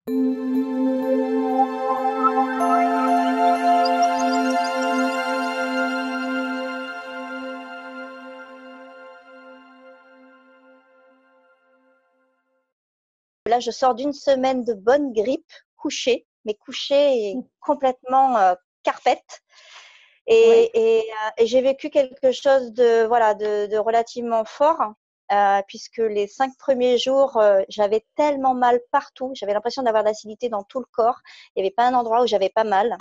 Là, je sors d'une semaine de bonne grippe, couchée, mais couchée et complètement carpette. Ouais. Et j'ai vécu quelque chose de relativement fort, puisque les 5 premiers jours, j'avais tellement mal partout. J'avais l'impression d'avoir de l'acidité dans tout le corps. Il n'y avait pas un endroit où j'avais pas mal.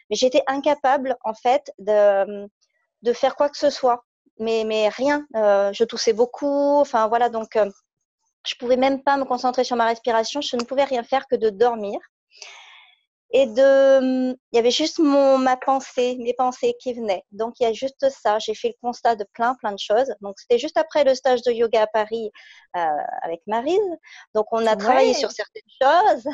Mais j'étais incapable, en fait, de faire quoi que ce soit. Mais rien. Je toussais beaucoup. Enfin, voilà, donc je pouvais même pas me concentrer sur ma respiration. Je ne pouvais rien faire que de dormir. Il y avait juste mes pensées qui venaient. Donc, il y a juste ça. J'ai fait le constat de plein de choses. Donc, c'était juste après le stage de yoga à Paris avec Maryse. Donc, on a travaillé sur Ouais. certaines choses.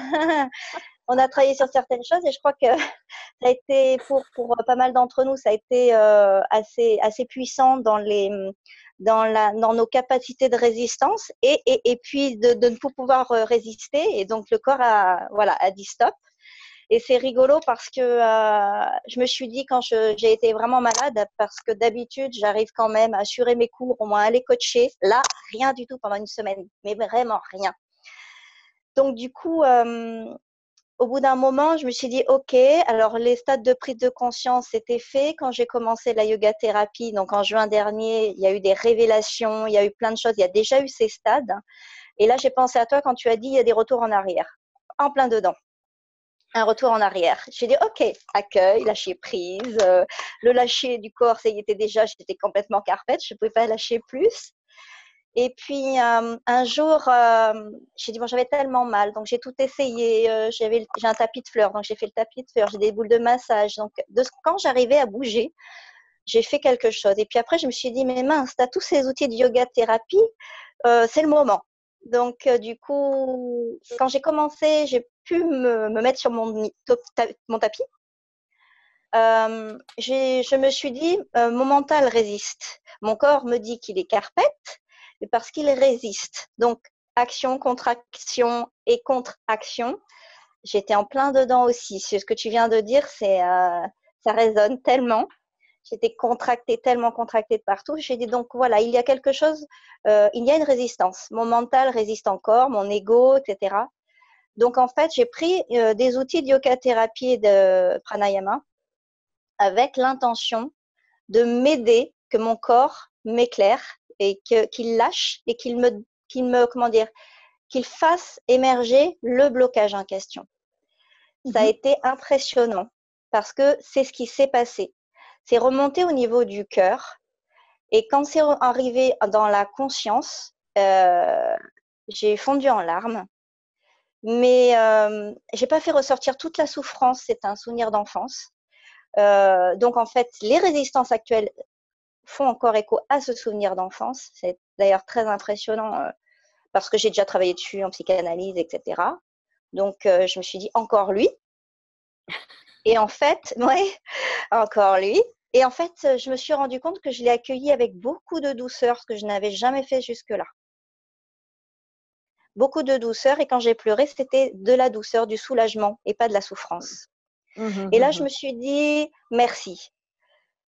On a travaillé sur certaines choses et je crois que ça a été, pour pas mal d'entre nous, ça a été assez puissant dans nos capacités de résistance et puis de ne pas pouvoir résister. Et donc, le corps a dit stop. Et c'est rigolo parce que je me suis dit quand j'ai été vraiment malade, parce que d'habitude, j'arrive quand même à assurer mes cours, au moins à les coacher. Là, rien du tout pendant une semaine, mais vraiment rien. Donc, du coup, au bout d'un moment, je me suis dit, OK, alors les stades de prise de conscience étaient faits. Quand j'ai commencé la yoga thérapie, donc en juin dernier, il y a eu des révélations, il y a eu plein de choses, il y a déjà eu ces stades. Et là, j'ai pensé à toi quand tu as dit, il y a des retours en arrière, en plein dedans. Un retour en arrière. J'ai dit, OK, accueil, lâcher prise. Le lâcher du corps, ça y était déjà, j'étais complètement carpette, je ne pouvais pas lâcher plus. Et puis, un jour, j'ai dit, bon, j'avais tellement mal, donc j'ai tout essayé. J'ai un tapis de fleurs, donc j'ai fait le tapis de fleurs, j'ai des boules de massage. Donc, quand j'arrivais à bouger, j'ai fait quelque chose. Et puis après, je me suis dit, mais mince, tu as tous ces outils de yoga thérapie, c'est le moment. Donc, du coup, quand j'ai commencé, j'ai pu me mettre sur mon tapis. Je me suis dit, mon mental résiste. Mon corps me dit qu'il est carpette, mais parce qu'il résiste. Donc, action, contre-action et contre-action. J'étais en plein dedans aussi. Ce que tu viens de dire, ça résonne tellement. J'étais tellement contractée de partout. J'ai dit donc voilà, il y a quelque chose, il y a une résistance. Mon mental résiste encore, mon ego, etc. Donc en fait, j'ai pris des outils de yoga thérapie et de pranayama avec l'intention de m'aider, que mon corps m'éclaire et qu'il lâche et comment dire, qu'il fasse émerger le blocage en question. Ça a été impressionnant parce que c'est ce qui s'est passé. C'est remonté au niveau du cœur et quand c'est arrivé dans la conscience, j'ai fondu en larmes. Mais j'ai pas fait ressortir toute la souffrance, c'est un souvenir d'enfance. Donc en fait, les résistances actuelles font encore écho à ce souvenir d'enfance. C'est d'ailleurs très impressionnant parce que j'ai déjà travaillé dessus en psychanalyse, etc. Donc je me suis dit encore lui. Et en fait, ouais, encore lui. Et en fait, je me suis rendu compte que je l'ai accueilli avec beaucoup de douceur, ce que je n'avais jamais fait jusque-là. Beaucoup de douceur. Et quand j'ai pleuré, c'était de la douceur, du soulagement et pas de la souffrance. Et là, je me suis dit merci.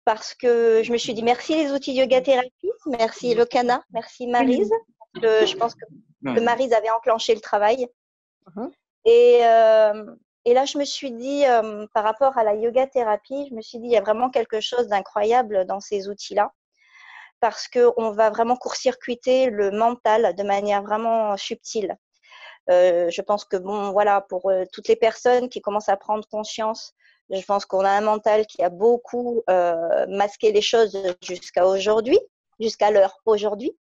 Parce que je me suis dit merci les outils yoga thérapie, merci Lokana, merci Maryse. Je pense que Maryse avait enclenché le travail. Et là, je me suis dit, par rapport à la yoga thérapie, je me suis dit, il y a vraiment quelque chose d'incroyable dans ces outils-là. Parce qu'on va vraiment court-circuiter le mental de manière vraiment subtile. Je pense que, bon, voilà, pour toutes les personnes qui commencent à prendre conscience, je pense qu'on a un mental qui a beaucoup masqué les choses jusqu'à aujourd'hui, jusqu'à l'heure aujourd'hui.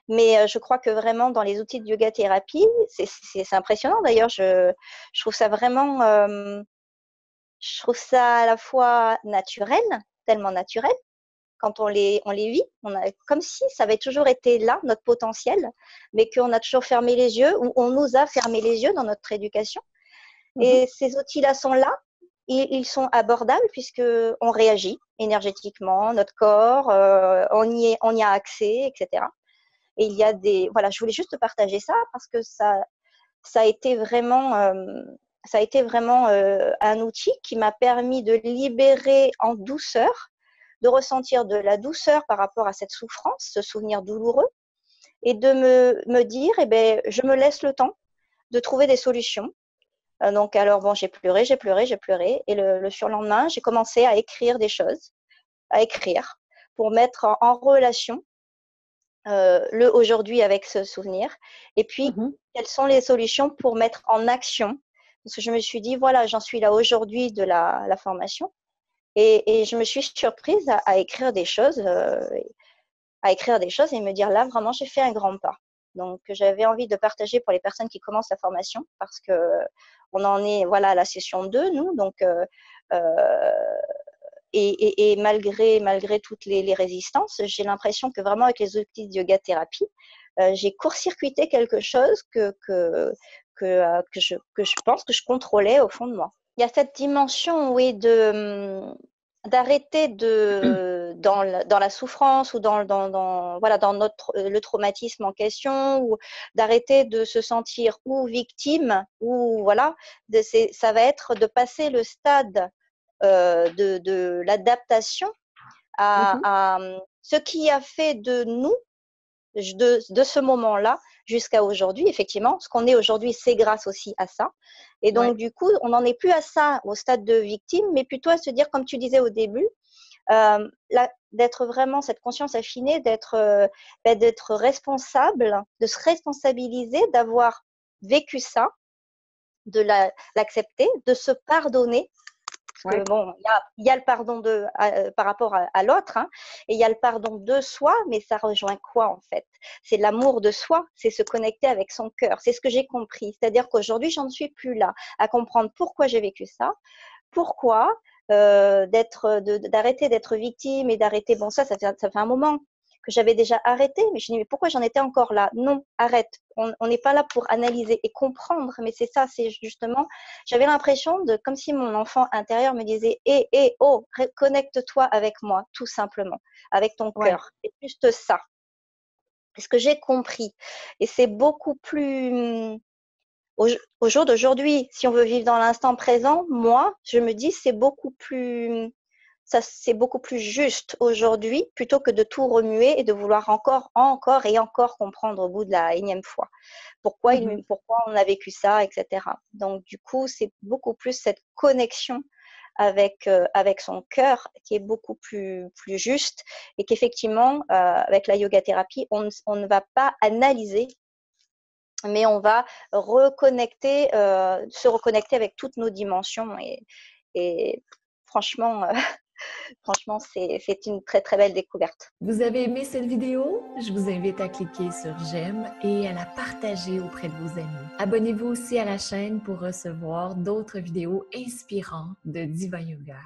Mais je crois que vraiment, dans les outils de yoga thérapie, c'est impressionnant. D'ailleurs, je trouve ça vraiment, je trouve ça à la fois naturel, tellement naturel, quand on les vit, comme si ça avait toujours été là, notre potentiel, mais qu'on a toujours fermé les yeux, ou on nous a fermé les yeux dans notre éducation. Et ces outils-là sont là, ils sont abordables puisqu'on réagit énergétiquement, notre corps, on y a accès, etc. Et il y a voilà, je voulais juste partager ça parce que ça ça a été vraiment, un outil qui m'a permis de libérer en douceur, de ressentir de la douceur par rapport à cette souffrance, ce souvenir douloureux, et de me dire, eh ben, je me laisse le temps de trouver des solutions. Donc, alors, bon, j'ai pleuré. Et le surlendemain, j'ai commencé à écrire des choses, à écrire, pour mettre en relation le aujourd'hui avec ce souvenir. Et puis, Mhm. quelles sont les solutions pour mettre en action? Parce que je me suis dit, voilà, j'en suis là aujourd'hui de la formation. Et je me suis surprise à écrire des choses, et me dire, là, vraiment, j'ai fait un grand pas. Donc, j'avais envie de partager pour les personnes qui commencent la formation parce que on en est, voilà, à la session 2, nous. Donc, et malgré toutes les résistances, j'ai l'impression que vraiment avec les outils de yoga thérapie, j'ai court-circuité quelque chose que je pense que je contrôlais au fond de moi. Il y a cette dimension, oui, d'arrêter dans la souffrance ou voilà, dans le traumatisme en question, ou d'arrêter de se sentir ou victime, ou voilà, ça va être de passer le stade de l'adaptation Mhm. à ce qui a fait de nous, de ce moment-là jusqu'à aujourd'hui. Effectivement, ce qu'on est aujourd'hui, c'est grâce aussi à ça. Et Ouais. donc, du coup, on n'en est plus à ça, au stade de victime, mais plutôt à se dire, comme tu disais au début, d'être vraiment cette conscience affinée, d'être responsable, de se responsabiliser, d'avoir vécu ça, de l'accepter, de se pardonner. Parce Ouais. que bon, il y a le pardon par rapport à l'autre, hein, et il y a le pardon de soi, mais ça rejoint quoi en fait? C'est l'amour de soi, c'est se connecter avec son cœur. C'est ce que j'ai compris. C'est-à-dire qu'aujourd'hui, j'en suis plus là à comprendre pourquoi j'ai vécu ça, pourquoi d'arrêter d'être victime et d'arrêter. Bon, ça fait un moment que j'avais déjà arrêté, mais je me dis, mais pourquoi j'en étais encore là? Non, arrête. On n'est pas là pour analyser et comprendre, mais c'est ça, c'est justement, j'avais l'impression de, comme si mon enfant intérieur me disait, oh, connecte-toi avec moi, tout simplement, avec ton Ouais. cœur. C'est juste ça. C'est ce que j'ai compris. Et c'est beaucoup plus, au jour d'aujourd'hui, si on veut vivre dans l'instant présent, moi, je me dis c'est beaucoup plus juste aujourd'hui plutôt que de tout remuer et de vouloir encore et encore comprendre au bout de la énième fois Mhm. pourquoi on a vécu ça, etc. Donc du coup, c'est beaucoup plus cette connexion avec son cœur qui est beaucoup plus juste, et qu'effectivement, avec la yoga thérapie, on ne va pas analyser, mais on va se reconnecter avec toutes nos dimensions. Et franchement, franchement, c'est une très très belle découverte. Vous avez aimé cette vidéo? Je vous invite à cliquer sur j'aime et à la partager auprès de vos amis. Abonnez-vous aussi à la chaîne pour recevoir d'autres vidéos inspirantes de Diva Yoga.